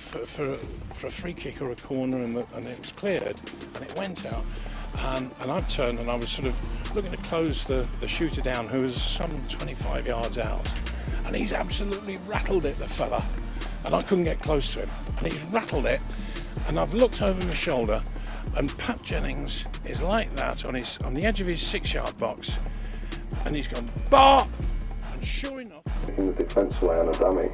for a free kick or a corner, and it was cleared, and it went out. And I turned and I was sort of looking to close the shooter down, who was some 25 yards out. And he's absolutely rattled it, the fella. And I couldn't get close to him. And he's rattled it. And I've looked over my shoulder, and Pat Jennings is like that on the edge of his 6-yard box. And he's gone, "Bar!" And sure enough, in the defence away on a dummy,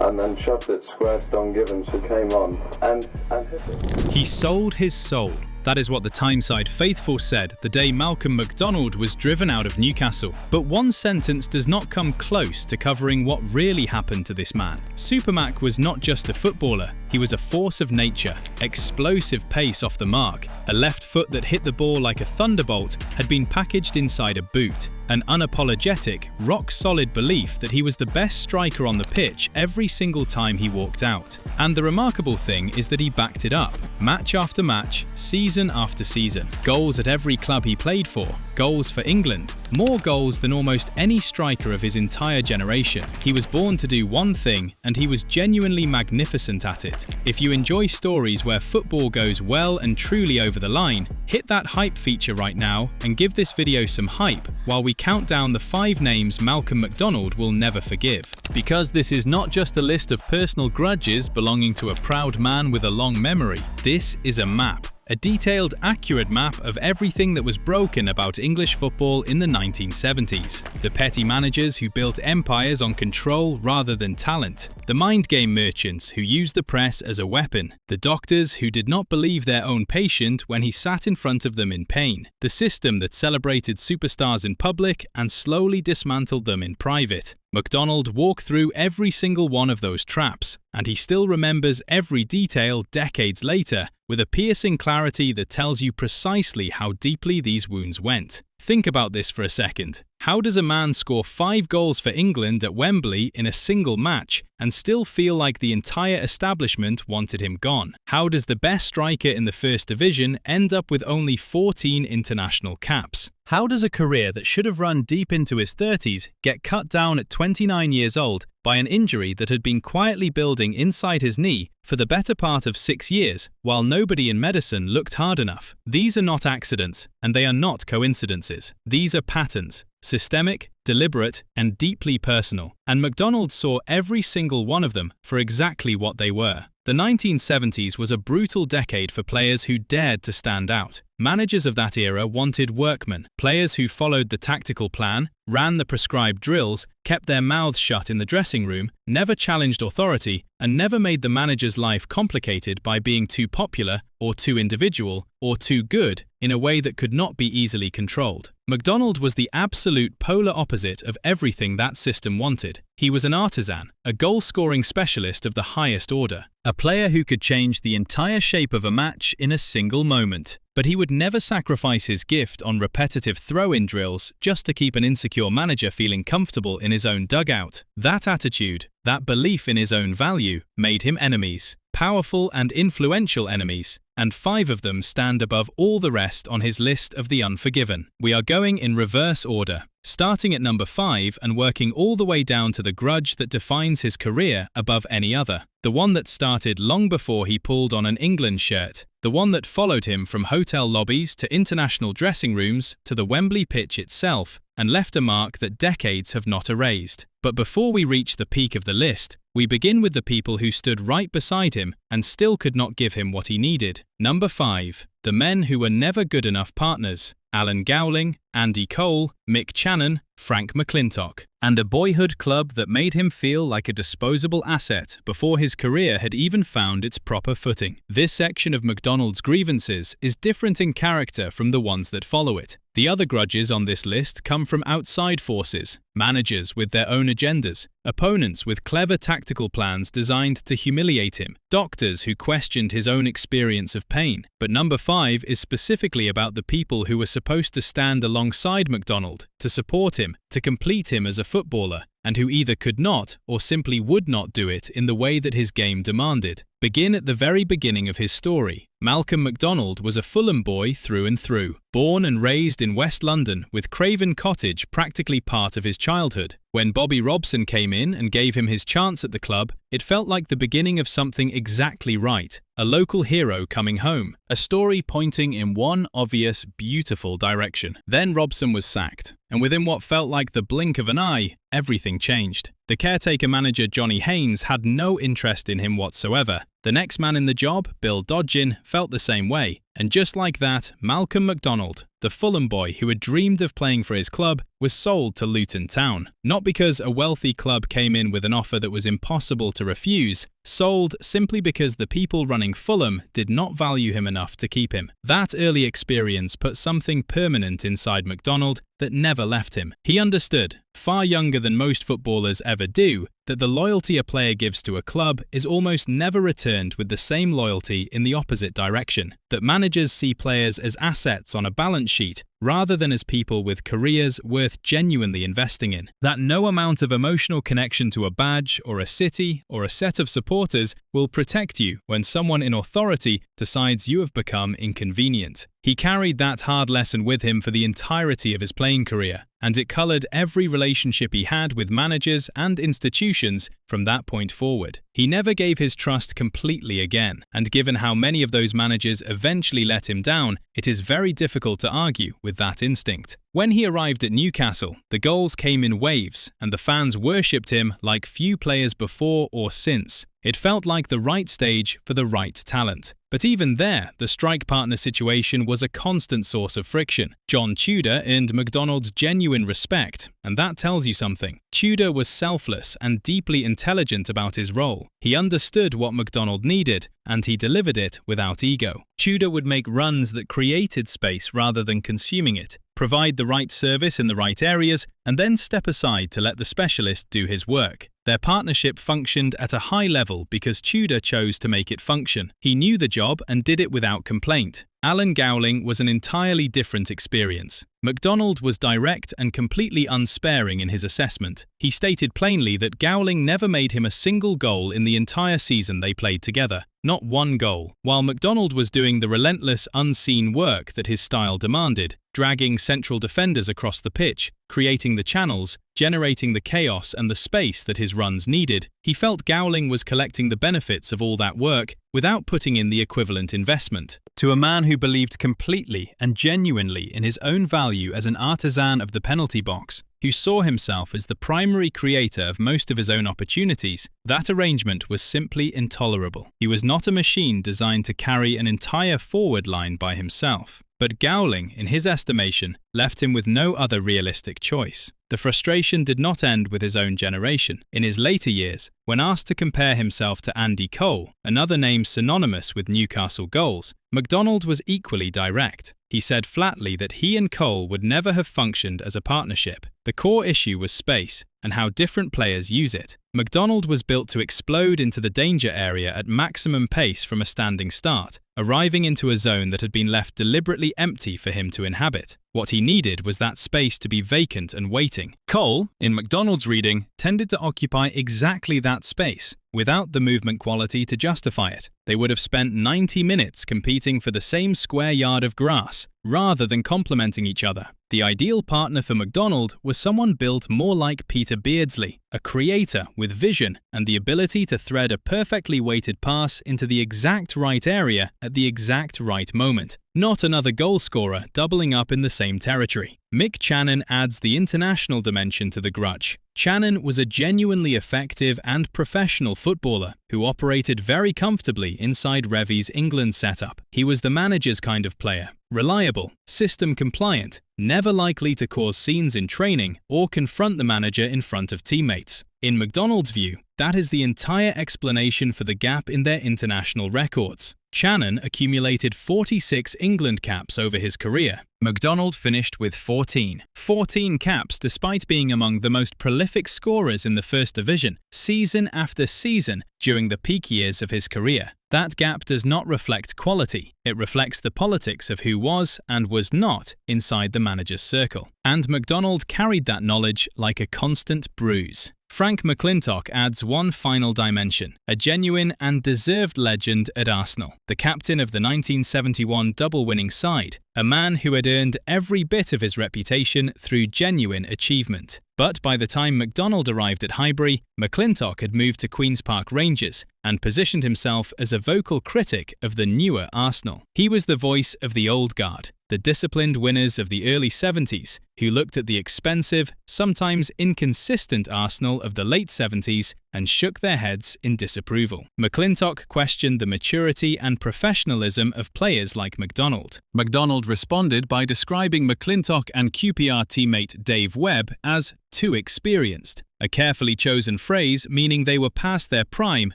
and then shoved it square to Don Givens, who came on and hit it. He sold his soul. That is what the Tyneside faithful said the day Malcolm Macdonald was driven out of Newcastle. But one sentence does not come close to covering what really happened to this man. Supermac was not just a footballer, he was a force of nature, explosive pace off the mark, a left foot that hit the ball like a thunderbolt had been packaged inside a boot, an unapologetic, rock-solid belief that he was the best striker on the pitch every single time he walked out. And the remarkable thing is that he backed it up, match after match, season after season. Goals at every club he played for, goals for England, more goals than almost any striker of his entire generation. He was born to do one thing, and he was genuinely magnificent at it. If you enjoy stories where football goes well and truly over the line, hit that hype feature right now and give this video some hype while we count down the 5 names Malcolm Macdonald will never forgive. Because this is not just a list of personal grudges belonging to a proud man with a long memory. This is a map. A detailed, accurate map of everything that was broken about English football in the 1970s. The petty managers who built empires on control rather than talent. The mind game merchants who used the press as a weapon. The doctors who did not believe their own patient when he sat in front of them in pain. The system that celebrated superstars in public and slowly dismantled them in private. Macdonald walked through every single one of those traps, and he still remembers every detail decades later with a piercing clarity that tells you precisely how deeply these wounds went. Think about this for a second. How does a man score 5 goals for England at Wembley in a single match and still feel like the entire establishment wanted him gone? How does the best striker in the First Division end up with only 14 international caps? How does a career that should have run deep into his 30s get cut down at 29 years old by an injury that had been quietly building inside his knee for the better part of 6 years, while nobody in medicine looked hard enough? These are not accidents, and they are not coincidences. These are patterns. Systemic, deliberate, and deeply personal. And Macdonald saw every single one of them for exactly what they were. The 1970s was a brutal decade for players who dared to stand out. Managers of that era wanted workmen, players who followed the tactical plan, ran the prescribed drills, kept their mouths shut in the dressing room, never challenged authority, and never made the manager's life complicated by being too popular, or too individual, or too good, in a way that could not be easily controlled. Macdonald was the absolute polar opposite of everything that system wanted. He was an artisan, a goal-scoring specialist of the highest order, a player who could change the entire shape of a match in a single moment. But he would never sacrifice his gift on repetitive throw-in drills just to keep an insecure manager feeling comfortable in his own dugout. That attitude, that belief in his own value, made him enemies. Powerful and influential enemies, and 5 of them stand above all the rest on his list of the unforgiven. We are going in reverse order, starting at number 5 and working all the way down to the grudge that defines his career above any other. The one that started long before he pulled on an England shirt. The one that followed him from hotel lobbies to international dressing rooms to the Wembley pitch itself and left a mark that decades have not erased. But before we reach the peak of the list, we begin with the people who stood right beside him and still could not give him what he needed. Number 5. The men who were never good enough partners. Alan Gowling, Andy Cole, Mick Channon, Frank McClintock. And a boyhood club that made him feel like a disposable asset before his career had even found its proper footing. This section of Macdonald's grievances is different in character from the ones that follow it. The other grudges on this list come from outside forces, managers with their own agendas, opponents with clever tactical plans designed to humiliate him, doctors who questioned his own experience of pain. But number 5 is specifically about the people who were supposed to stand alongside Macdonald, to support him, to complete him as a footballer, and who either could not or simply would not do it in the way that his game demanded. Begin at the very beginning of his story. Malcolm Macdonald was a Fulham boy through and through, born and raised in West London, with Craven Cottage practically part of his childhood. When Bobby Robson came in and gave him his chance at the club, it felt like the beginning of something exactly right, a local hero coming home, a story pointing in one obvious, beautiful direction. Then Robson was sacked, and within what felt like the blink of an eye, everything changed. The caretaker manager Johnny Haynes had no interest in him whatsoever. The next man in the job, Bill Dodgin, felt the same way. And just like that, Malcolm Macdonald, the Fulham boy who had dreamed of playing for his club, was sold to Luton Town. Not because a wealthy club came in with an offer that was impossible to refuse, sold simply because the people running Fulham did not value him enough to keep him. That early experience put something permanent inside Macdonald that never left him. He understood, far younger than most footballers ever do, that the loyalty a player gives to a club is almost never returned with the same loyalty in the opposite direction. That managers see players as assets on a balance sheet rather than as people with careers worth genuinely investing in. That no amount of emotional connection to a badge or a city or a set of supporters will protect you when someone in authority decides you have become inconvenient. He carried that hard lesson with him for the entirety of his playing career, and it coloured every relationship he had with managers and institutions from that point forward. He never gave his trust completely again, and given how many of those managers eventually let him down, it is very difficult to argue with that instinct. When he arrived at Newcastle, the goals came in waves, and the fans worshipped him like few players before or since. It felt like the right stage for the right talent. But even there, the strike partner situation was a constant source of friction. John Tudor earned Macdonald's genuine respect, and that tells you something. Tudor was selfless and deeply intelligent about his role. He understood what Macdonald needed, and he delivered it without ego. Tudor would make runs that created space rather than consuming it, provide the right service in the right areas, and then step aside to let the specialist do his work. Their partnership functioned at a high level because Tudor chose to make it function. He knew the job and did it without complaint. Alan Gowling was an entirely different experience. Macdonald was direct and completely unsparing in his assessment. He stated plainly that Gowling never made him a single goal in the entire season they played together. Not one goal. While Macdonald was doing the relentless, unseen work that his style demanded, dragging central defenders across the pitch, creating the channels, generating the chaos and the space that his runs needed, he felt Gowling was collecting the benefits of all that work without putting in the equivalent investment. To a man who believed completely and genuinely in his own value as an artisan of the penalty box, who saw himself as the primary creator of most of his own opportunities, that arrangement was simply intolerable. He was not a machine designed to carry an entire forward line by himself. But Gowling, in his estimation, left him with no other realistic choice. The frustration did not end with his own generation. In his later years, when asked to compare himself to Andy Cole, another name synonymous with Newcastle goals, Macdonald was equally direct. He said flatly that he and Cole would never have functioned as a partnership. The core issue was space and how different players use it. Macdonald was built to explode into the danger area at maximum pace from a standing start, arriving into a zone that had been left deliberately empty for him to inhabit. What he needed was that space to be vacant and waiting. Cole, in Macdonald's reading, tended to occupy exactly that space, without the movement quality to justify it. They would have spent 90 minutes competing for the same square yard of grass, rather than complementing each other. The ideal partner for Macdonald was someone built more like Peter Beardsley, a creator with vision and the ability to thread a perfectly weighted pass into the exact right area at the exact right moment. Not another goal scorer doubling up in the same territory. Mick Channon adds the international dimension to the grudge. Channon was a genuinely effective and professional footballer who operated very comfortably inside Revie's England setup. He was the manager's kind of player, reliable, system compliant, never likely to cause scenes in training or confront the manager in front of teammates. In Macdonald's view, that is the entire explanation for the gap in their international records. Channon accumulated 46 England caps over his career. Macdonald finished with 14. 14 caps despite being among the most prolific scorers in the First Division, season after season, during the peak years of his career. That gap does not reflect quality. It reflects the politics of who was and was not inside the manager's circle. And Macdonald carried that knowledge like a constant bruise. Frank McClintock adds one final dimension, a genuine and deserved legend at Arsenal, the captain of the 1971 double-winning side, a man who had earned every bit of his reputation through genuine achievement. But by the time Macdonald arrived at Highbury, McClintock had moved to Queen's Park Rangers and positioned himself as a vocal critic of the newer Arsenal. He was the voice of the old guard, the disciplined winners of the early 70s, who looked at the expensive, sometimes inconsistent Arsenal of the late 70s and shook their heads in disapproval. McClintock questioned the maturity and professionalism of players like Macdonald. Macdonald responded by describing McClintock and QPR teammate Dave Webb as too experienced, a carefully chosen phrase meaning they were past their prime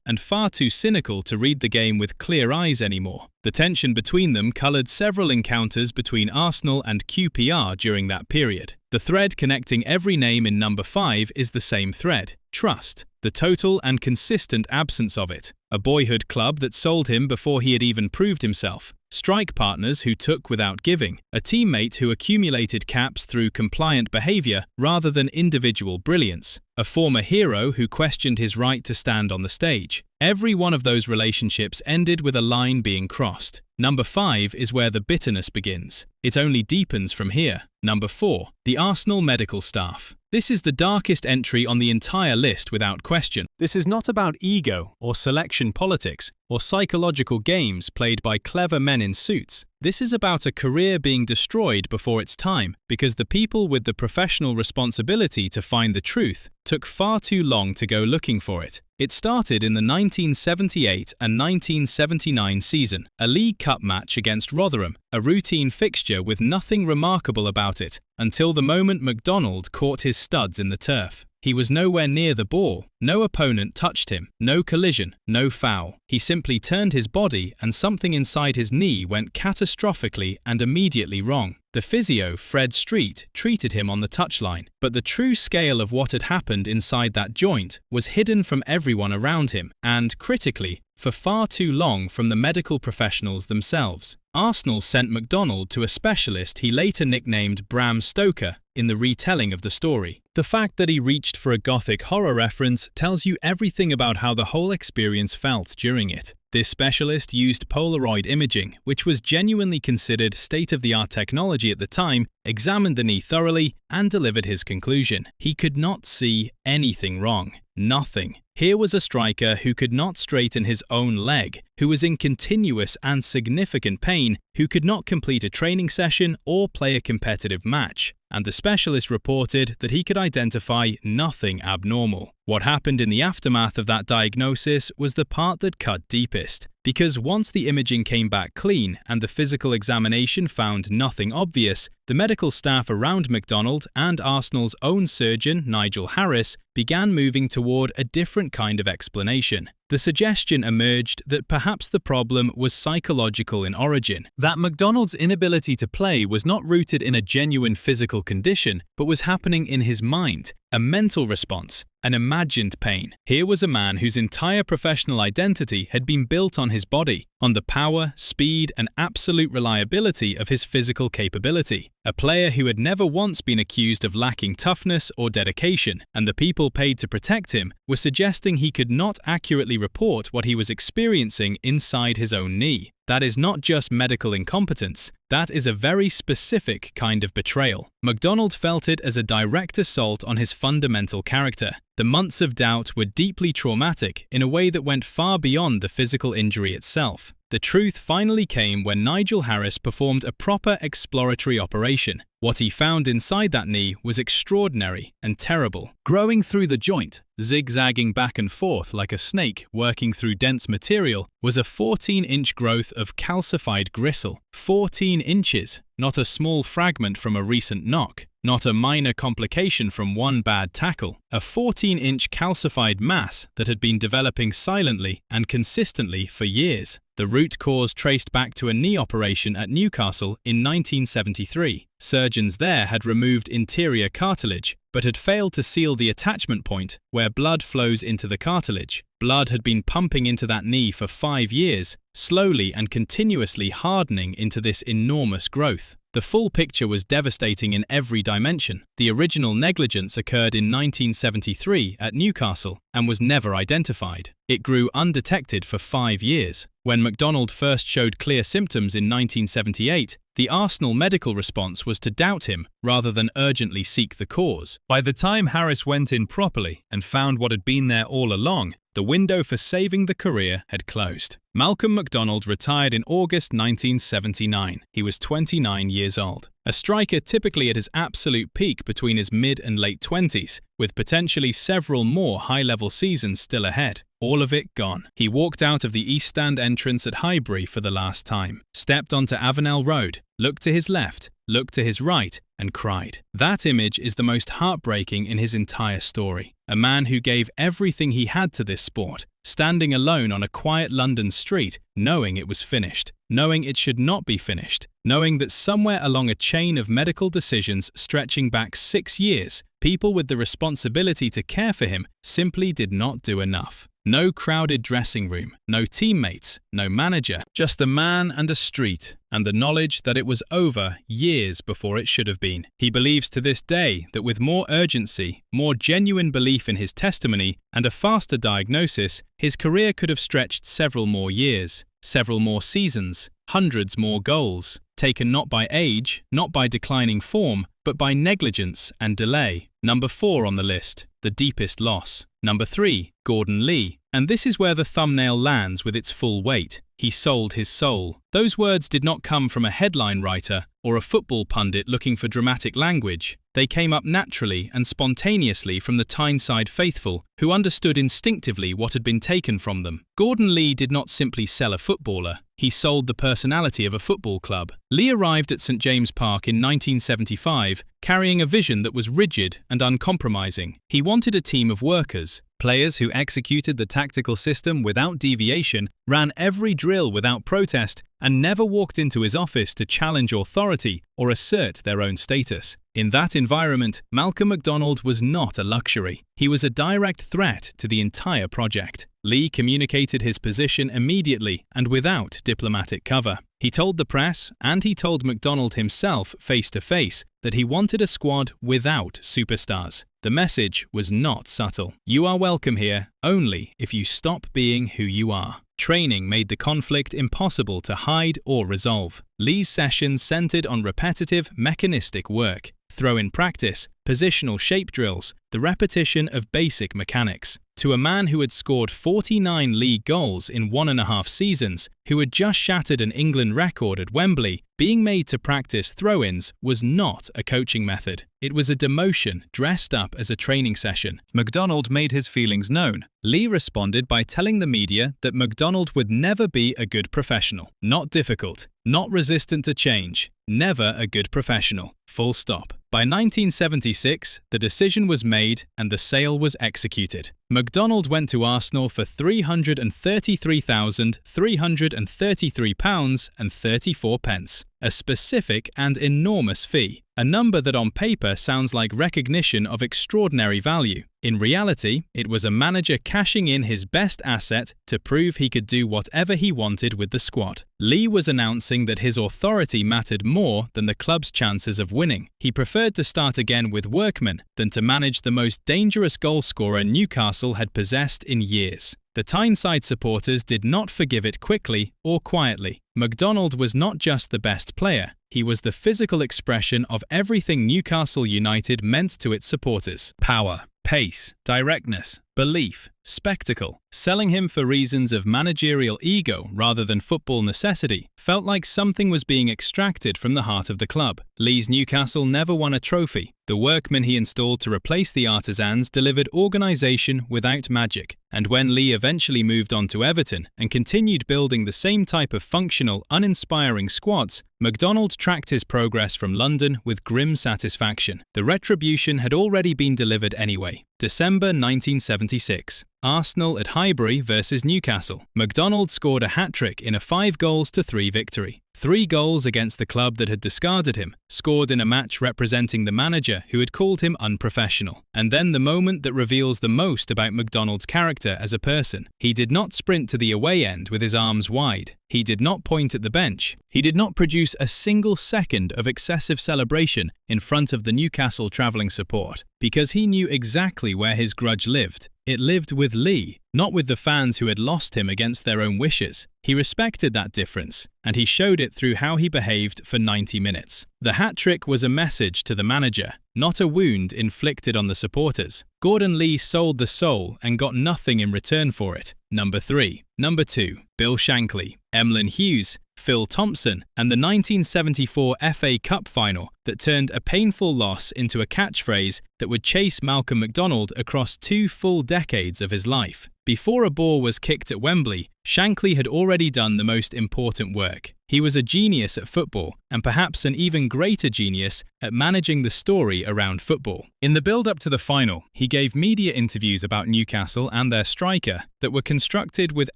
and far too cynical to read the game with clear eyes anymore. The tension between them coloured several encounters between Arsenal and QPR during that period. The thread connecting every name in number 5 is the same thread: trust, the total and consistent absence of it. A boyhood club that sold him before he had even proved himself. Strike partners who took without giving. A teammate who accumulated caps through compliant behaviour rather than individual brilliance. A former hero who questioned his right to stand on the stage. Every one of those relationships ended with a line being crossed. Number 5 is where the bitterness begins. It only deepens from here. Number 4. The Arsenal medical staff. This is the darkest entry on the entire list without question. This is not about ego or selection politics or psychological games played by clever men in suits. This is about a career being destroyed before its time because the people with the professional responsibility to find the truth took far too long to go looking for it. It started in the 1978 and 1979 season, a League Cup match against Rotherham, a routine fixture with nothing remarkable about it, until the moment Macdonald caught his studs in the turf. He was nowhere near the ball, no opponent touched him, no collision, no foul. He simply turned his body and something inside his knee went catastrophically and immediately wrong. The physio, Fred Street, treated him on the touchline, but the true scale of what had happened inside that joint was hidden from everyone around him and, critically, for far too long from the medical professionals themselves. Arsenal sent Macdonald to a specialist he later nicknamed Bram Stoker in the retelling of the story. The fact that he reached for a gothic horror reference tells you everything about how the whole experience felt during it. This specialist used Polaroid imaging, which was genuinely considered state-of-the-art technology at the time, examined the knee thoroughly, and delivered his conclusion. He could not see anything wrong. Nothing. Here was a striker who could not straighten his own leg, who was in continuous and significant pain, who could not complete a training session or play a competitive match. And the specialist reported that he could identify nothing abnormal. What happened in the aftermath of that diagnosis was the part that cut deepest, because once the imaging came back clean and the physical examination found nothing obvious, the medical staff around Macdonald and Arsenal's own surgeon, Nigel Harris, began moving toward a different kind of explanation. The suggestion emerged that perhaps the problem was psychological in origin, that Macdonald's inability to play was not rooted in a genuine physical condition, but was happening in his mind, a mental response, an imagined pain. Here was a man whose entire professional identity had been built on his body, on the power, speed, and absolute reliability of his physical capability. A player who had never once been accused of lacking toughness or dedication, and the people paid to protect him were suggesting he could not accurately report what he was experiencing inside his own knee. That is not just medical incompetence, that is a very specific kind of betrayal. Macdonald felt it as a direct assault on his fundamental character. The months of doubt were deeply traumatic in a way that went far beyond the physical injury itself. The truth finally came when Nigel Harris performed a proper exploratory operation. What he found inside that knee was extraordinary and terrible. Growing through the joint, zigzagging back and forth like a snake working through dense material, was a 14-inch growth of calcified gristle. 14 inches, not a small fragment from a recent knock. Not a minor complication from one bad tackle. A 14-inch calcified mass that had been developing silently and consistently for years. The root cause traced back to a knee operation at Newcastle in 1973. Surgeons there had removed interior cartilage, but had failed to seal the attachment point where blood flows into the cartilage. Blood had been pumping into that knee for 5 years, slowly and continuously hardening into this enormous growth. The full picture was devastating in every dimension. The original negligence occurred in 1973 at Newcastle and was never identified. It grew undetected for 5 years. When Macdonald first showed clear symptoms in 1978, the Arsenal medical response was to doubt him rather than urgently seek the cause. By the time Harris went in properly and found what had been there all along, the window for saving the career had closed. Malcolm Macdonald retired in August 1979. He was 29 years old. A striker typically at his absolute peak between his mid and late 20s, with potentially several more high-level seasons still ahead. All of it gone. He walked out of the East Stand entrance at Highbury for the last time, stepped onto Avenel Road, looked to his left, looked to his right, and cried. That image is the most heartbreaking in his entire story. A man who gave everything he had to this sport, standing alone on a quiet London street, knowing it was finished, knowing it should not be finished, knowing that somewhere along a chain of medical decisions stretching back 6 years, people with the responsibility to care for him simply did not do enough. No crowded dressing room, no teammates, no manager, just a man and a street, and the knowledge that it was over years before it should have been. He believes to this day that with more urgency, more genuine belief in his testimony, and a faster diagnosis, his career could have stretched several more years, several more seasons, hundreds more goals, taken not by age, not by declining form, but by negligence and delay. Number 4 on the list, the deepest loss. Number 3, Gordon Lee. And this is where the thumbnail lands with its full weight. He sold his soul. Those words did not come from a headline writer or a football pundit looking for dramatic language. They came up naturally and spontaneously from the Tyneside faithful, who understood instinctively what had been taken from them. Gordon Lee did not simply sell a footballer. He sold the personality of a football club. Lee arrived at St James Park in 1975, carrying a vision that was rigid and uncompromising. He wanted a team of workers, players who executed the tactical system without deviation, ran every drill without protest, and never walked into his office to challenge authority or assert their own status. In that environment, Malcolm Macdonald was not a luxury. He was a direct threat to the entire project. Lee communicated his position immediately and without diplomatic cover. He told the press, and he told Macdonald himself face-to-face, that he wanted a squad without superstars. The message was not subtle. You are welcome here only if you stop being who you are. Training made the conflict impossible to hide or resolve. Lee's sessions centered on repetitive, mechanistic work, throw-in practice, positional shape drills, the repetition of basic mechanics. To a man who had scored 49 league goals in 1.5 seasons, who had just shattered an England record at Wembley, being made to practice throw-ins was not a coaching method. It was a demotion dressed up as a training session. Macdonald made his feelings known. Lee responded by telling the media that Macdonald would never be a good professional. Not difficult, not resistant to change, never a good professional. Full stop. By 1976, the decision was made and the sale was executed. Macdonald went to Arsenal for £333,333.34, a specific and enormous fee, a number that on paper sounds like recognition of extraordinary value. In reality, it was a manager cashing in his best asset to prove he could do whatever he wanted with the squad. Lee was announcing that his authority mattered more than the club's chances of winning. He preferred to start again with workmen than to manage the most dangerous goalscorer Newcastle had possessed in years. The Tyneside supporters did not forgive it quickly or quietly. Macdonald was not just the best player, he was the physical expression of everything Newcastle United meant to its supporters. Power, pace, directness, belief, spectacle. Selling him for reasons of managerial ego rather than football necessity felt like something was being extracted from the heart of the club. Lee's Newcastle never won a trophy. The workmen he installed to replace the artisans delivered organisation without magic. And when Lee eventually moved on to Everton and continued building the same type of functional, uninspiring squads, Macdonald tracked his progress from London with grim satisfaction. The retribution had already been delivered anyway. December 1976. Arsenal at Highbury versus Newcastle. Macdonald scored a hat-trick in a 5-3 victory. 3 goals against the club that had discarded him, scored in a match representing the manager who had called him unprofessional. And then the moment that reveals the most about Macdonald's character as a person. He did not sprint to the away end with his arms wide. He did not point at the bench. He did not produce a single second of excessive celebration in front of the Newcastle travelling support, because he knew exactly where his grudge lived. It lived with Lee, not with the fans who had lost him against their own wishes. He respected that difference, and he showed it through how he behaved for 90 minutes. The hat-trick was a message to the manager, not a wound inflicted on the supporters. Gordon Lee sold the soul and got nothing in return for it. Number 3. Number 2. Bill Shankly, Emlyn Hughes, Phil Thompson, and the 1974 FA Cup final that turned a painful loss into a catchphrase that would chase Malcolm Macdonald across 2 full decades of his life. Before a ball was kicked at Wembley, Shankly had already done the most important work. He was a genius at football, and perhaps an even greater genius at managing the story around football. In the build-up to the final, he gave media interviews about Newcastle and their striker that were constructed with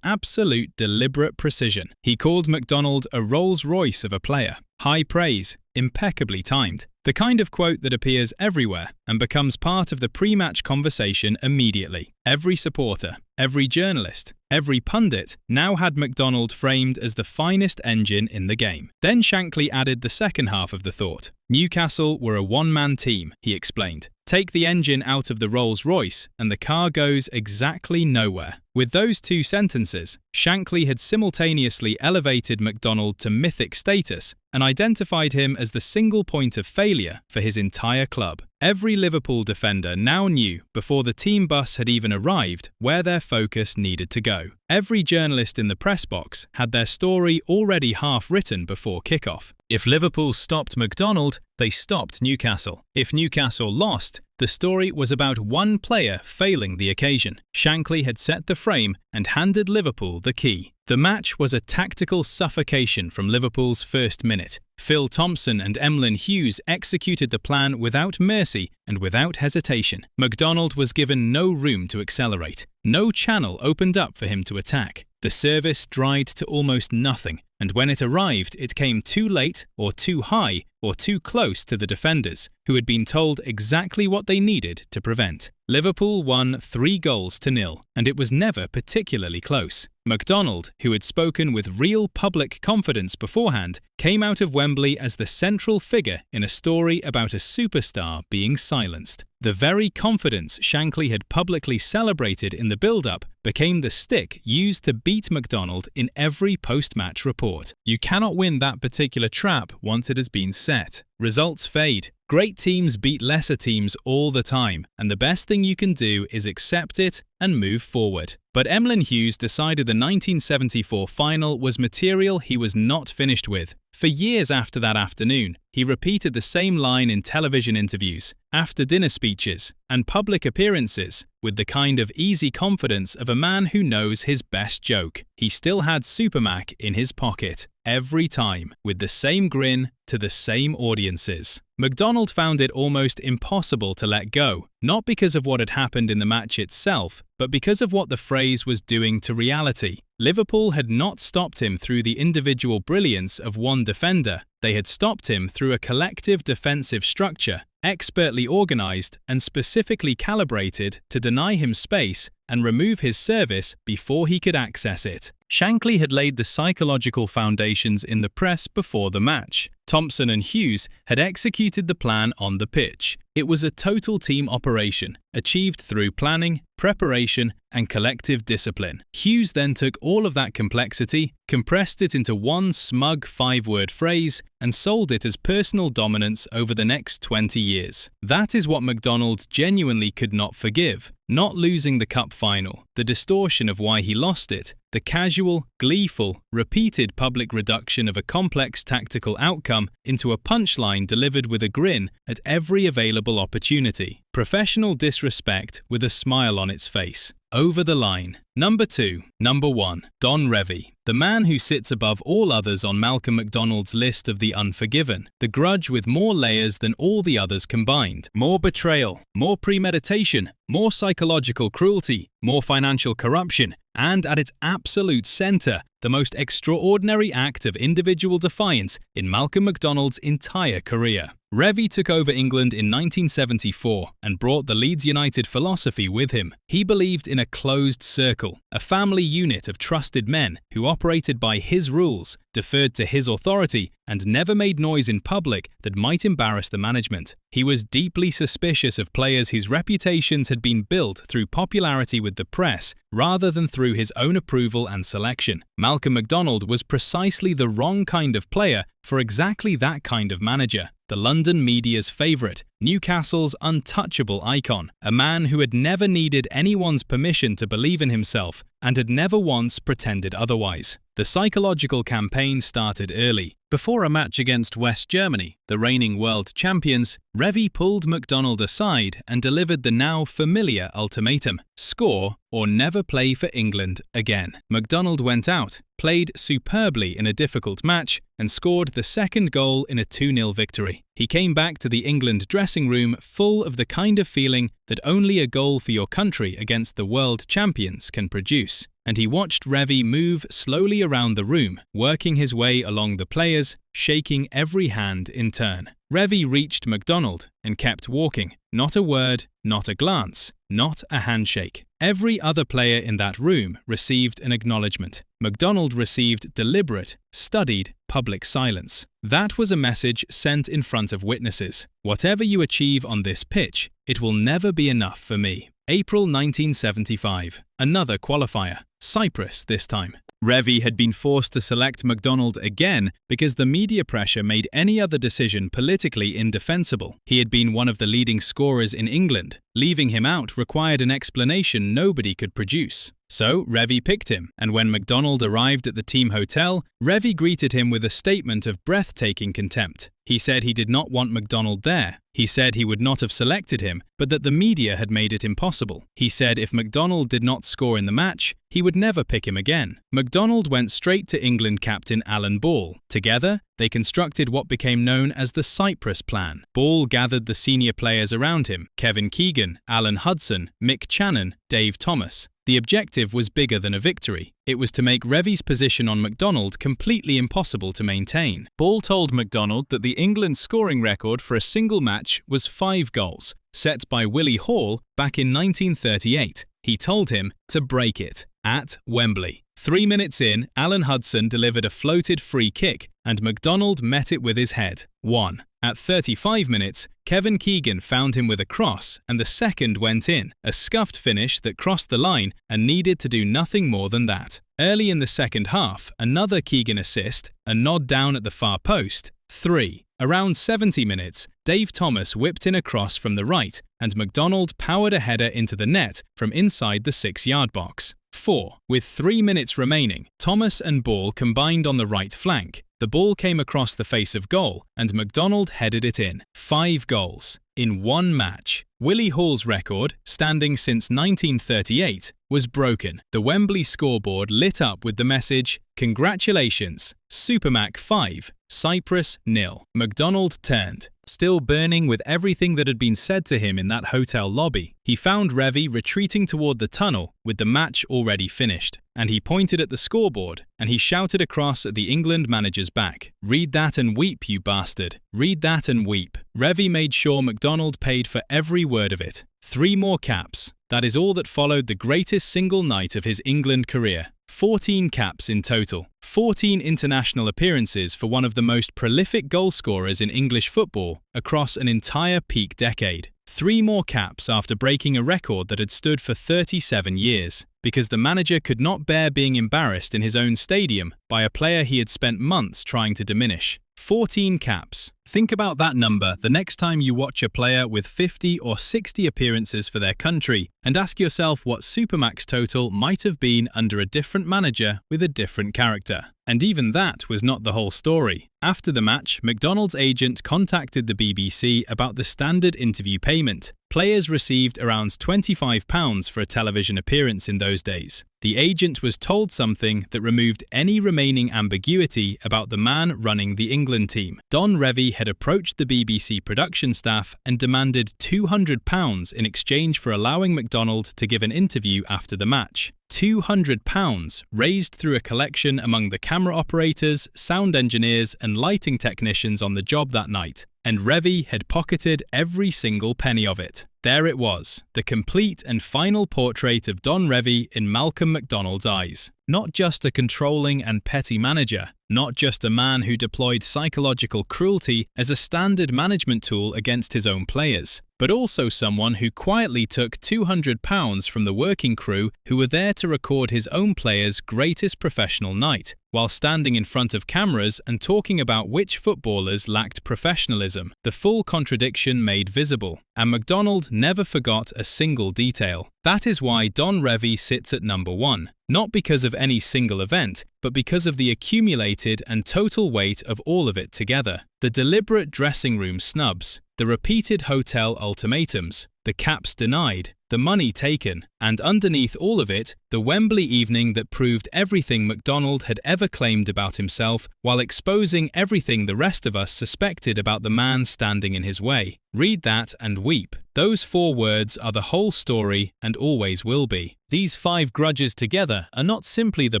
absolute deliberate precision. He called Macdonald a Rolls-Royce of a player. High praise, impeccably timed. The kind of quote that appears everywhere and becomes part of the pre-match conversation immediately. Every supporter, every journalist, every pundit now had Macdonald framed as the finest engine in the game. Then Shankly added the second half of the thought. Newcastle were a one-man team, he explained. Take the engine out of the Rolls-Royce and the car goes exactly nowhere. With those 2 sentences, Shankly had simultaneously elevated Macdonald to mythic status and identified him as the single point of failure for his entire club. Every Liverpool defender now knew, before the team bus had even arrived, where their focus needed to go. Every journalist in the press box had their story already half written before kickoff. If Liverpool stopped Macdonald, they stopped Newcastle. If Newcastle lost, the story was about one player failing the occasion. Shankly had set the frame and handed Liverpool the key. The match was a tactical suffocation from Liverpool's first minute. Phil Thompson and Emlyn Hughes executed the plan without mercy and without hesitation. Macdonald was given no room to accelerate. No channel opened up for him to attack. The service dried to almost nothing, and when it arrived, it came too late or too high or too close to the defenders, who had been told exactly what they needed to prevent. Liverpool won 3-0, and it was never particularly close. Macdonald, who had spoken with real public confidence beforehand, came out of Wembley as the central figure in a story about a superstar being silenced. The very confidence Shankly had publicly celebrated in the build-up became the stick used to beat Macdonald in every post-match report. You cannot win that particular trap once it has been set. Results fade. Great teams beat lesser teams all the time, and the best thing you can do is accept it and move forward. But Emlyn Hughes decided the 1974 final was material he was not finished with. For years after that afternoon, he repeated the same line in television interviews, after dinner speeches, and public appearances, with the kind of easy confidence of a man who knows his best joke. He still had Supermac in his pocket, every time, with the same grin to the same audiences. Macdonald found it almost impossible to let go, not because of what had happened in the match itself, but because of what the phrase was doing to reality. Liverpool had not stopped him through the individual brilliance of one defender. They had stopped him through a collective defensive structure, expertly organised and specifically calibrated to deny him space and remove his service before he could access it. Shankly had laid the psychological foundations in the press before the match. Thompson and Hughes had executed the plan on the pitch. It was a total team operation, achieved through planning, preparation, and collective discipline. Hughes then took all of that complexity, compressed it into one smug 5-word phrase, and sold it as personal dominance over the next 20 years. That is what Macdonald genuinely could not forgive. Not losing the cup final, the distortion of why he lost it, the casual, gleeful, repeated public reduction of a complex tactical outcome into a punchline delivered with a grin at every available opportunity. Professional disrespect with a smile on its face. Over the line. Number 2. Number 1. Don Revie. The man who sits above all others on Malcolm Macdonald's list of the unforgiven. The grudge with more layers than all the others combined. More betrayal, more premeditation, more psychological cruelty, more financial corruption, and at its absolute centre, the most extraordinary act of individual defiance in Malcolm Macdonald's entire career. Revie took over England in 1974 and brought the Leeds United philosophy with him. He believed in a closed circle, a family unit of trusted men who operated by his rules, deferred to his authority, and never made noise in public that might embarrass the management. He was deeply suspicious of players whose reputations had been built through popularity with the press rather than through his own approval and selection. Malcolm Macdonald was precisely the wrong kind of player for exactly that kind of manager. The London media's favourite, Newcastle's untouchable icon, a man who had never needed anyone's permission to believe in himself and had never once pretended otherwise. The psychological campaign started early. Before a match against West Germany, the reigning world champions, Revie pulled Macdonald aside and delivered the now familiar ultimatum: score or never play for England again. Macdonald went out, played superbly in a difficult match, and scored the second goal in a 2-0 victory. He came back to the England dressing room full of the kind of feeling that only a goal for your country against the world champions can produce. And he watched Revie move slowly around the room, working his way along the players, shaking every hand in turn. Revie reached Macdonald and kept walking. Not a word, not a glance, not a handshake. Every other player in that room received an acknowledgement. Macdonald received deliberate, studied public silence. That was a message sent in front of witnesses. Whatever you achieve on this pitch, it will never be enough for me. April 1975. Another qualifier. Cyprus this time. Revie had been forced to select Macdonald again because the media pressure made any other decision politically indefensible. He had been one of the leading scorers in England. Leaving him out required an explanation nobody could produce. So Revie picked him, and when Macdonald arrived at the team hotel, Revie greeted him with a statement of breathtaking contempt. He said he did not want Macdonald there. He said he would not have selected him, but that the media had made it impossible. He said if Macdonald did not score in the match, he would never pick him again. Macdonald went straight to England captain Alan Ball. Together, they constructed what became known as the Cyprus Plan. Ball gathered the senior players around him: Kevin Keegan, Alan Hudson, Mick Channon, Dave Thomas. The objective was bigger than a victory. It was to make Revie's position on Macdonald completely impossible to maintain. Ball told Macdonald that the England scoring record for a single match was 5 goals, set by Willie Hall back in 1938. He told him to break it at Wembley. 3 minutes in, Alan Hudson delivered a floated free kick, and Macdonald met it with his head. 1. At 35 minutes, Kevin Keegan found him with a cross, and the second went in, a scuffed finish that crossed the line and needed to do nothing more than that. Early in the second half, another Keegan assist, a nod down at the far post. 3. Around 70 minutes, Dave Thomas whipped in a cross from the right, and Macdonald powered a header into the net from inside the 6-yard box. 4. With 3 minutes remaining, Thomas and Ball combined on the right flank. The ball came across the face of goal, and Macdonald headed it in. 5 goals in one match. Willie Hall's record, standing since 1938, was broken. The Wembley scoreboard lit up with the message, "Congratulations, Supermac 5, Cyprus 0. Macdonald turned. Still burning with everything that had been said to him in that hotel lobby, he found Revie retreating toward the tunnel with the match already finished. And he pointed at the scoreboard, and he shouted across at the England manager's back, "Read that and weep, you bastard. Read that and weep." Revie made sure Macdonald paid for every word of it. 3 more caps. That is all that followed the greatest single night of his England career. 14 caps in total. 14 international appearances for one of the most prolific goalscorers in English football across an entire peak decade. 3 more caps after breaking a record that had stood for 37 years, because the manager could not bear being embarrassed in his own stadium by a player he had spent months trying to diminish. 14 caps. Think about that number the next time you watch a player with 50 or 60 appearances for their country, and ask yourself what Supermac's total might have been under a different manager with a different character. And even that was not the whole story. After the match, Macdonald's agent contacted the BBC about the standard interview payment. Players received around £25 for a television appearance in those days. The agent was told something that removed any remaining ambiguity about the man running the England team. Don Revie had approached the BBC production staff and demanded £200 in exchange for allowing Macdonald to give an interview after the match. £200 raised through a collection among the camera operators, sound engineers and lighting technicians on the job that night, and Revie had pocketed every single penny of it. There it was, the complete and final portrait of Don Revie in Malcolm Macdonald's eyes. Not just a controlling and petty manager, not just a man who deployed psychological cruelty as a standard management tool against his own players, but also someone who quietly took £200 from the working crew who were there to record his own players' greatest professional night, while standing in front of cameras and talking about which footballers lacked professionalism, the full contradiction made visible. And Macdonald never forgot a single detail. That is why Don Revie sits at number 1, not because of any single event, but because of the accumulated and total weight of all of it together. The deliberate dressing room snubs, the repeated hotel ultimatums, the caps denied, the money taken, and underneath all of it, the Wembley evening that proved everything Macdonald had ever claimed about himself while exposing everything the rest of us suspected about the man standing in his way. Read that and weep. Those 4 words are the whole story and always will be. These 5 grudges together are not simply the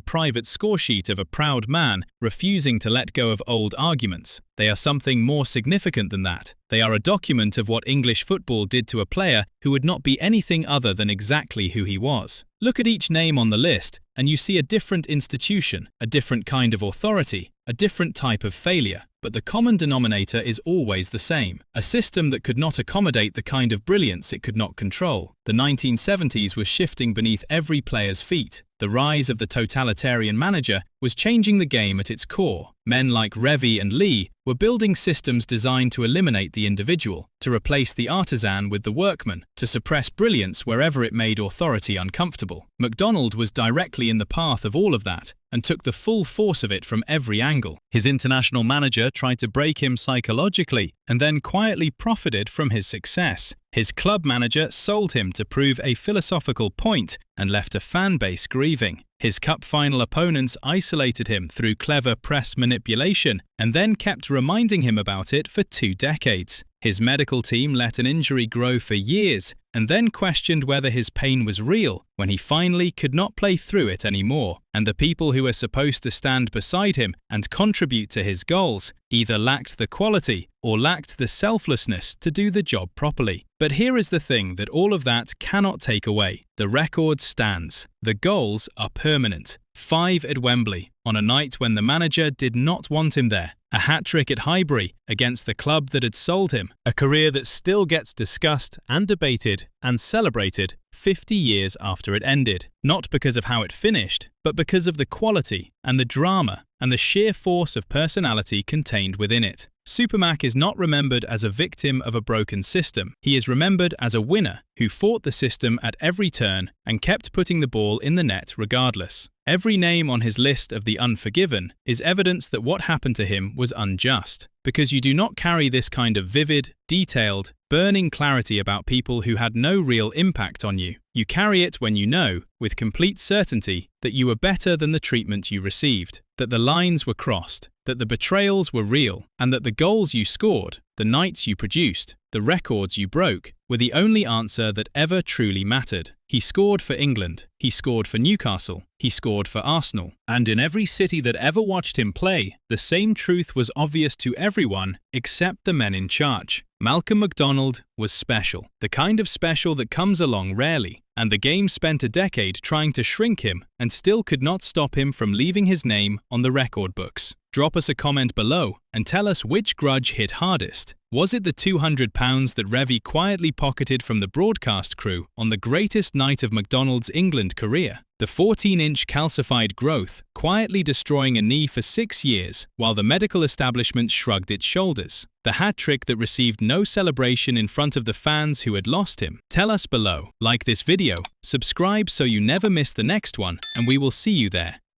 private scoresheet of a proud man refusing to let go of old arguments. They are something more significant than that. They are a document of what English football did to a player who would not be anything other than exactly who he was. Look at each name on the list, and you see a different institution, a different kind of authority, a different type of failure. But the common denominator is always the same, a system that could not accommodate the kind of brilliance it could not control. The 1970s was shifting beneath every player's feet. The rise of the totalitarian manager was changing the game at its core. Men like Revie and Lee were building systems designed to eliminate the individual, to replace the artisan with the workman, to suppress brilliance wherever it made authority uncomfortable. Macdonald was directly in the path of all of that, and took the full force of it from every angle. His international manager tried to break him psychologically, and then quietly profited from his success. His club manager sold him to prove a philosophical point and left a fan base grieving. His cup final opponents isolated him through clever press manipulation and then kept reminding him about it for 2 decades. His medical team let an injury grow for years and then questioned whether his pain was real when he finally could not play through it anymore. And the people who were supposed to stand beside him and contribute to his goals either lacked the quality or lacked the selflessness to do the job properly. But here is the thing that all of that cannot take away. The record stands. The goals are permanent. 5 at Wembley, on a night when the manager did not want him there. A hat-trick at Highbury against the club that had sold him. A career that still gets discussed and debated and celebrated 50 years after it ended. Not because of how it finished, but because of the quality and the drama and the sheer force of personality contained within it. Supermac is not remembered as a victim of a broken system. He is remembered as a winner who fought the system at every turn and kept putting the ball in the net regardless. Every name on his list of the unforgiven is evidence that what happened to him was unjust, because you do not carry this kind of vivid, detailed, burning clarity about people who had no real impact on you. You carry it when you know, with complete certainty, that you were better than the treatment you received, that the lines were crossed, that the betrayals were real, and that the goals you scored, the nights you produced, the records you broke, were the only answer that ever truly mattered. He scored for England, he scored for Newcastle, he scored for Arsenal. And in every city that ever watched him play, the same truth was obvious to everyone except the men in charge. Malcolm Macdonald was special, the kind of special that comes along rarely, and the game spent a decade trying to shrink him and still could not stop him from leaving his name on the record books. Drop us a comment below and tell us which grudge hit hardest. Was it the £200 that Revie quietly pocketed from the broadcast crew on the greatest night of Macdonald's England career? The 14-inch calcified growth, quietly destroying a knee for 6 years while the medical establishment shrugged its shoulders. The hat-trick that received no celebration in front of the fans who had lost him. Tell us below, like this video, subscribe so you never miss the next one, and we will see you there.